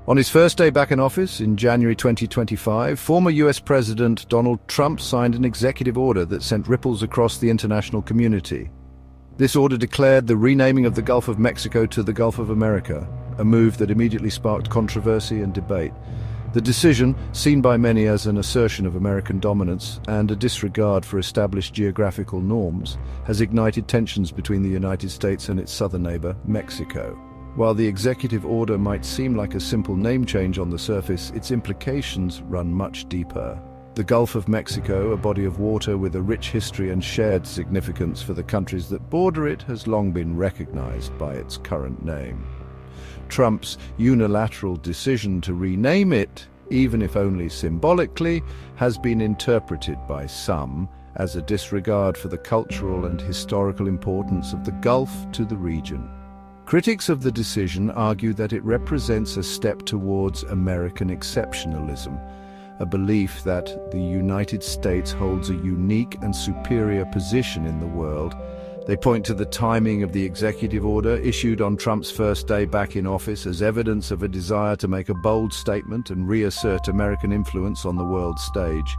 On his first day back in office in January 2025, former US President Donald Trump signed an executive order that sent ripples across the international community. This order declared the renaming of the Gulf of Mexico to the Gulf of America, a move that immediately sparked controversy and debate. The decision, seen by many as an assertion of American dominance and a disregard for established geographical norms, has ignited tensions between the United States and its southern neighbor, Mexico. While the executive order might seem like a simple name change on the surface, its implications run much deeper. The Gulf of Mexico, a body of water with a rich history and shared significance for the countries that border it, has long been recognized by its current name. Trump's unilateral decision to rename it, even if only symbolically, has been interpreted by some as a disregard for the cultural and historical importance of the Gulf to the region. Critics of the decision argue that it represents a step towards American exceptionalism, a belief that the United States holds a unique and superior position in the world. They point to the timing of the executive order issued on Trump's first day back in office as evidence of a desire to make a bold statement and reassert American influence on the world stage.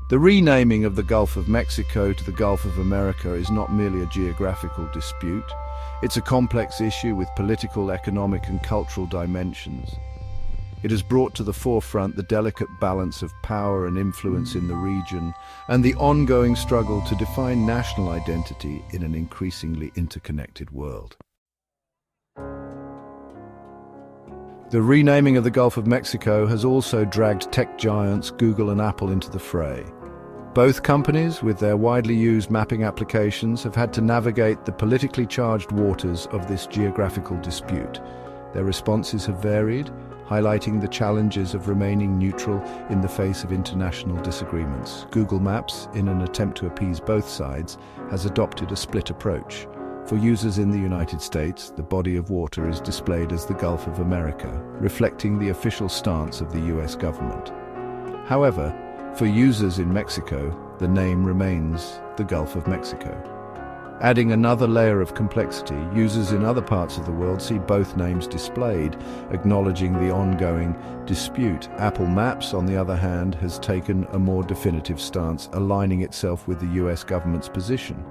The renaming of the Gulf of Mexico to the Gulf of America is not merely a geographical dispute. It's a complex issue with political, economic, and cultural dimensions. It has brought to the forefront the delicate balance of power and influence in the region and the ongoing struggle to define national identity in an increasingly interconnected world. The renaming of the Gulf of Mexico has also dragged tech giants Google and Apple into the fray. Both companies, with their widely used mapping applications, have had to navigate the politically charged waters of this geographical dispute. Their responses have varied, highlighting the challenges of remaining neutral in the face of international disagreements. Google Maps, in an attempt to appease both sides, has adopted a split approach. For users in the United States, the body of water is displayed as the Gulf of America, reflecting the official stance of the US government. However, for users in Mexico, the name remains the Gulf of Mexico. Adding another layer of complexity, users in other parts of the world see both names displayed, acknowledging the ongoing dispute. Apple Maps, on the other hand, has taken a more definitive stance, aligning itself with the US government's position.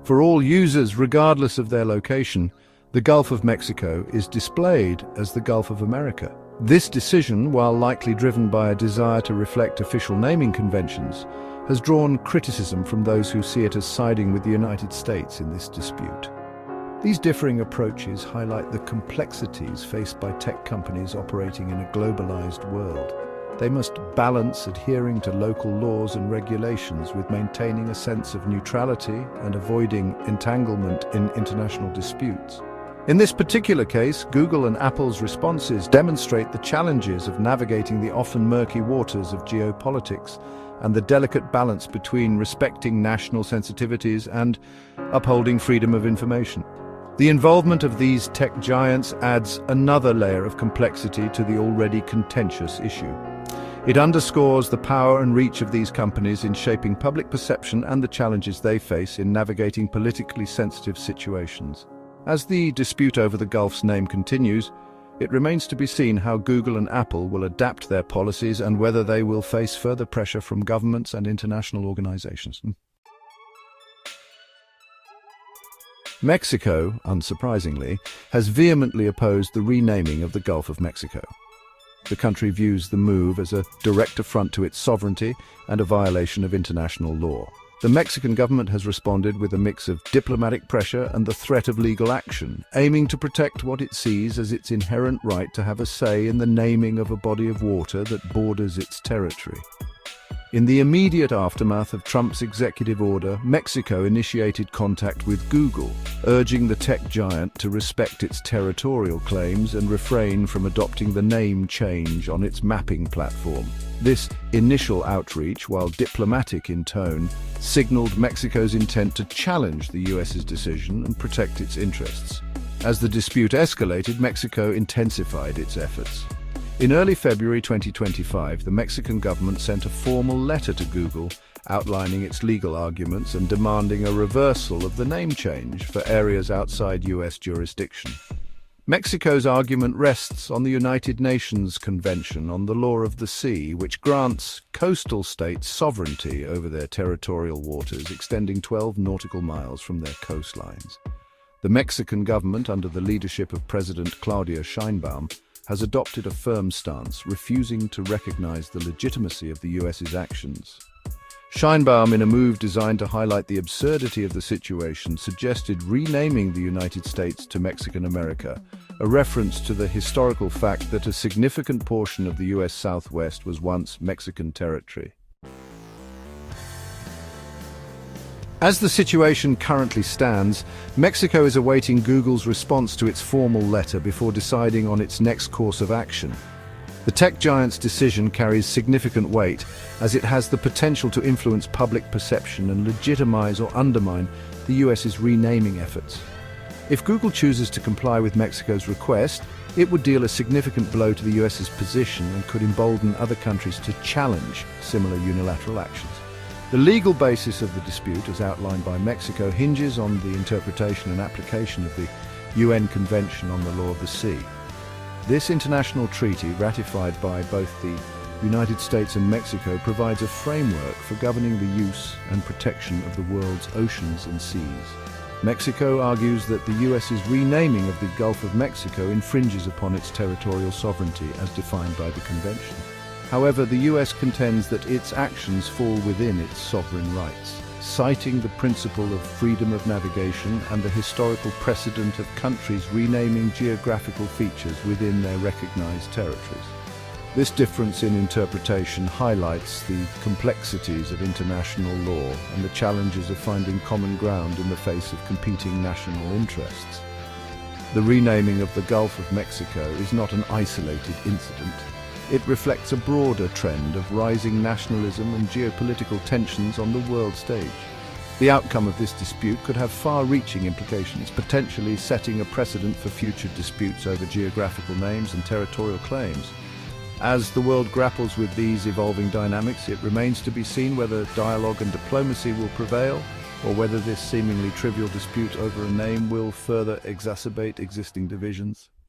For all users, regardless of their location, the Gulf of Mexico is displayed as the Gulf of America. This decision, while likely driven by a desire to reflect official naming conventions, has drawn criticism from those who see it as siding with the United States in this dispute. These differing approaches highlight the complexities faced by tech companies operating in a globalized world. They must balance adhering to local laws and regulations with maintaining a sense of neutrality and avoiding entanglement in international disputes. In this particular case, Google and Apple's responses demonstrate the challenges of navigating the often murky waters of geopolitics and the delicate balance between respecting national sensitivities and upholding freedom of information. The involvement of these tech giants adds another layer of complexity to the already contentious issue. It underscores the power and reach of these companies in shaping public perception and the challenges they face in navigating politically sensitive situations. As the dispute over the Gulf's name continues, it remains to be seen how Google and Apple will adapt their policies and whether they will face further pressure from governments and international organizations. Mexico, unsurprisingly, has vehemently opposed the renaming of the Gulf of Mexico. The country views the move as a direct affront to its sovereignty and a violation of international law. The Mexican government has responded with a mix of diplomatic pressure and the threat of legal action, aiming to protect what it sees as its inherent right to have a say in the naming of a body of water that borders its territory. In the immediate aftermath of Trump's executive order, Mexico initiated contact with Google, urging the tech giant to respect its territorial claims and refrain from adopting the name change on its mapping platform. This initial outreach, while diplomatic in tone, signaled Mexico's intent to challenge the US's decision and protect its interests. As the dispute escalated, Mexico intensified its efforts. In early February 2025, the Mexican government sent a formal letter to Google outlining its legal arguments and demanding a reversal of the name change for areas outside US jurisdiction. Mexico's argument rests on the United Nations Convention on the Law of the Sea, which grants coastal states sovereignty over their territorial waters extending 12 nautical miles from their coastlines. The Mexican government, under the leadership of President Claudia Sheinbaum, has adopted a firm stance, refusing to recognize the legitimacy of the US's actions. Sheinbaum, in a move designed to highlight the absurdity of the situation, suggested renaming the United States to Mexican America, a reference to the historical fact that a significant portion of the US Southwest was once Mexican territory. As the situation currently stands, Mexico is awaiting Google's response to its formal letter before deciding on its next course of action. The tech giant's decision carries significant weight, as it has the potential to influence public perception and legitimize or undermine the US's renaming efforts. If Google chooses to comply with Mexico's request, it would deal a significant blow to the US's position and could embolden other countries to challenge similar unilateral actions. The legal basis of the dispute, as outlined by Mexico, hinges on the interpretation and application of the UN Convention on the Law of the Sea. This international treaty, ratified by both the United States and Mexico, provides a framework for governing the use and protection of the world's oceans and seas. Mexico argues that the US's renaming of the Gulf of Mexico infringes upon its territorial sovereignty as defined by the convention. However, the US contends that its actions fall within its sovereign rights, citing the principle of freedom of navigation and the historical precedent of countries renaming geographical features within their recognized territories. This difference in interpretation highlights the complexities of international law and the challenges of finding common ground in the face of competing national interests. The renaming of the Gulf of Mexico is not an isolated incident. It reflects a broader trend of rising nationalism and geopolitical tensions on the world stage. The outcome of this dispute could have far-reaching implications, potentially setting a precedent for future disputes over geographical names and territorial claims. As the world grapples with these evolving dynamics, it remains to be seen whether dialogue and diplomacy will prevail, or whether this seemingly trivial dispute over a name will further exacerbate existing divisions.